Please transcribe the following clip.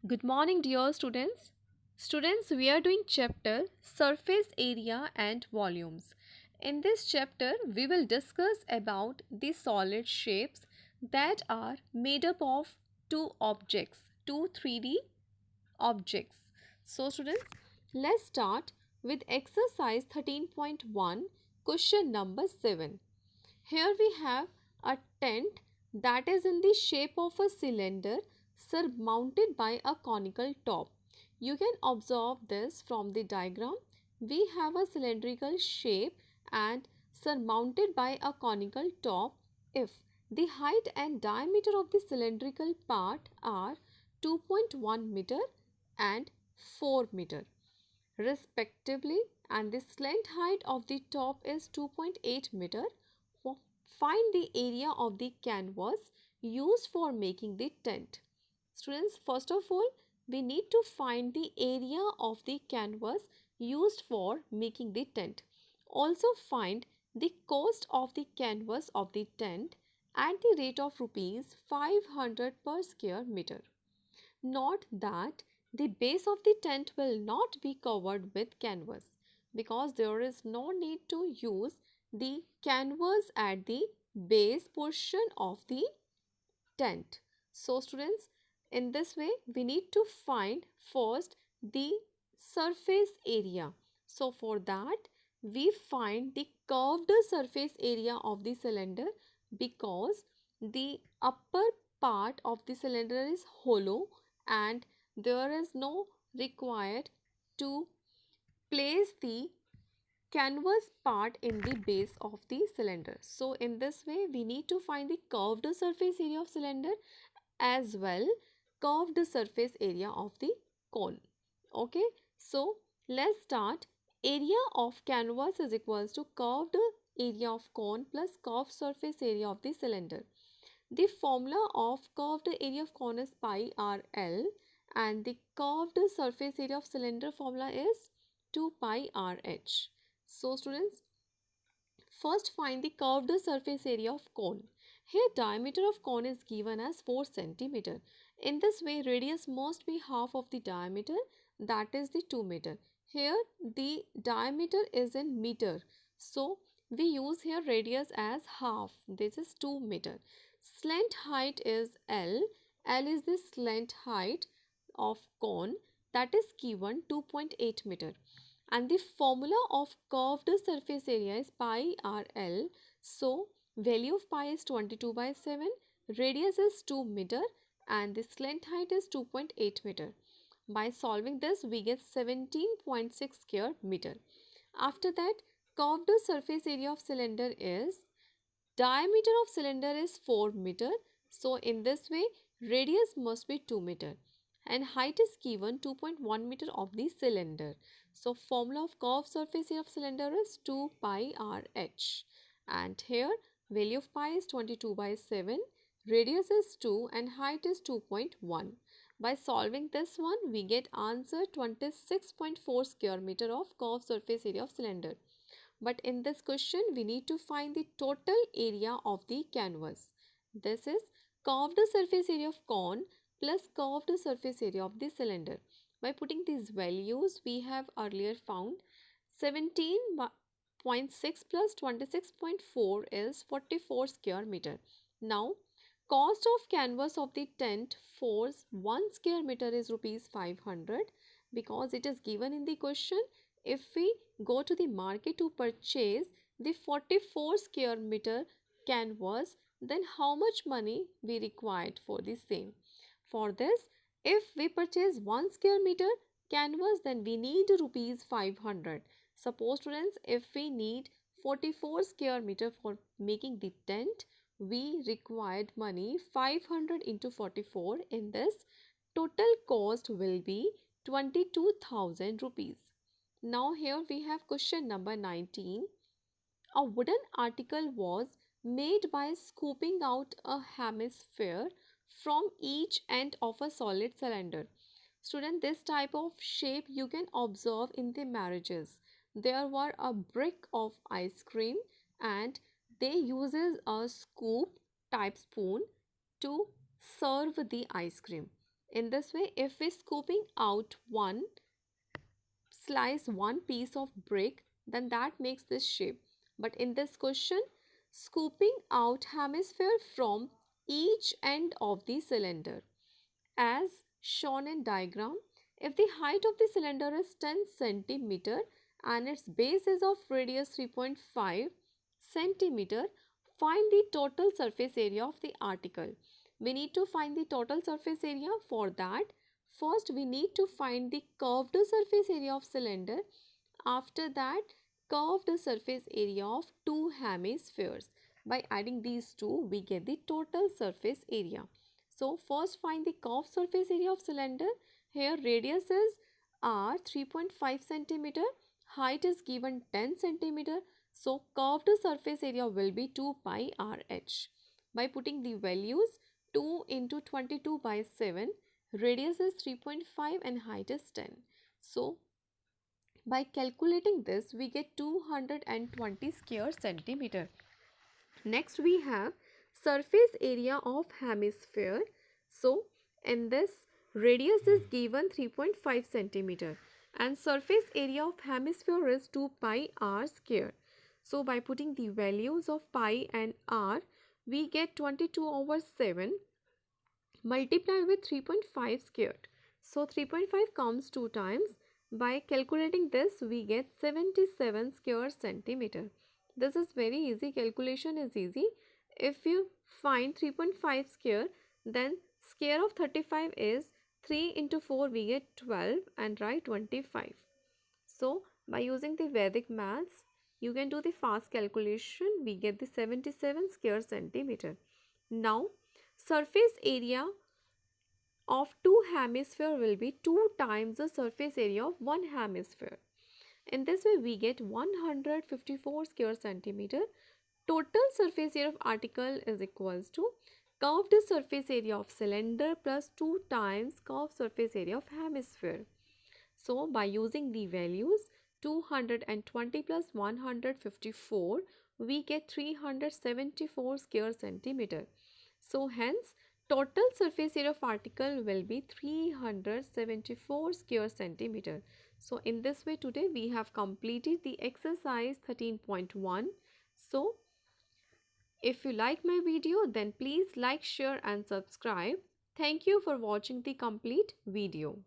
Good morning, dear students. Students, we are doing chapter Surface Area and Volumes. In this chapter, we will discuss about the solid shapes that are made up of two objects, two 3D objects. So, students, let's start with exercise 13.1, question number 7. Here we have a tent that is in the shape of a cylinder surmounted by a conical top. You can observe this from the diagram. We have a cylindrical shape and surmounted by a conical top if the height and diameter of the cylindrical part are 2.1 meter and 4 meter respectively, and the slant height of the top is 2.8 meter. Find the area of the canvas used for making the tent. Students, first of all, we need to find the area of the canvas used for making the tent. Also find the cost of the canvas of the tent at the rate of rupees 500 per square meter. Note that the base of the tent will not be covered with canvas because there is no need to use the canvas at the base portion of the tent. So students, in this way we need to find first the surface area. So for that we find the curved surface area of the cylinder because the upper part of the cylinder is hollow and there is no required to place the canvas part in the base of the cylinder. So in this way we need to find the curved surface area of cylinder as well curved surface area of the cone. Okay, so let's start. Area of canvas is equals to curved area of cone plus curved surface area of the cylinder. The formula of curved area of cone is pi r L and the curved surface area of cylinder formula is 2 pi r h. So students, first find the curved surface area of cone. Here diameter of cone is given as 4 centimeter. In this way radius must be half of the diameter, that is the 2 meter. Here the diameter is in meter. So we use here radius as half. This is 2 meter. Slant height is L. L is the slant height of cone, that is given 2.8 meter, and the formula of curved surface area is pi RL. So value of pi is 22 by 7, radius is 2 meter and the slant height is 2.8 meter. By solving this we get 17.6 square meter. After that, curved surface area of cylinder is, diameter of cylinder is 4 meter. So in this way radius must be 2 meter and height is given 2.1 meter of the cylinder. So formula of curved surface area of cylinder is 2 pi r h, and here value of pi is 22 by 7, radius is 2 and height is 2.1. By solving this one we get answer 26.4 square meter of curved surface area of cylinder. But in this question we need to find the total area of the canvas. This is curved surface area of cone plus curved surface area of the cylinder. By putting these values we have earlier found 17.6 plus 26.4 is 44 square meter. Now cost of canvas of the tent for 1 square meter is rupees 500 because it is given in the question. If we go to the market to purchase the 44 square meter canvas, then how much money we required for the same? For this, if we purchase 1 square meter canvas, then we need rupees 500. Suppose students, if we need 44 square meter for making the tent, we required money 500 into 44. In this, total cost will be 22,000 rupees. Now here we have question number 19. A wooden article was made by scooping out a hemisphere from each end of a solid cylinder. Student, this type of shape you can observe in the marriages. There were a brick of ice cream and they uses a scoop type spoon to serve the ice cream. In this way, if we scooping out slice one piece of brick, then that makes this shape. But in this question, scooping out hemisphere from each end of the cylinder. As shown in diagram, if the height of the cylinder is 10 centimeter and its base is of radius 3.5 centimeter, find the total surface area of the article. We need to find the total surface area. For that, first we need to find the curved surface area of cylinder. After that, curved surface area of two hemispheres. By adding these two, we get the total surface area. So first find the curved surface area of cylinder. Here radius is r 3.5 centimeter, height is given 10 centimeter. So curved surface area will be 2 pi rh. By putting the values 2 into 22 by 7, radius is 3.5 and height is 10. So by calculating this, we get 220 square centimeter. Next we have surface area of hemisphere. So in this, radius is given 3.5 centimeter and surface area of hemisphere is 2 pi r square. So by putting the values of pi and r, we get 22 over 7 multiplied with 3.5 squared. So 3.5 comes 2 times. By calculating this, we get 77 square centimeter. This is very easy. Calculation is easy. If you find 3.5 square, then square of 35 is 3 into 4, we get 12 and write 25. So by using the Vedic maths, you can do the fast calculation. We get the 77 square centimeter. Now surface area of two hemisphere will be 2 times the surface area of one hemisphere. In this way, we get 154 square centimeter. Total surface area of article is equals to curved surface area of cylinder plus 2 times curved surface area of hemisphere. So, by using the values 220 plus 154, we get 374 square centimeter. So, hence, total surface area of article will be 374 square centimeter. So, in this way today we have completed the exercise 13.1. So, if you like my video, then please like, share and subscribe. Thank you for watching the complete video.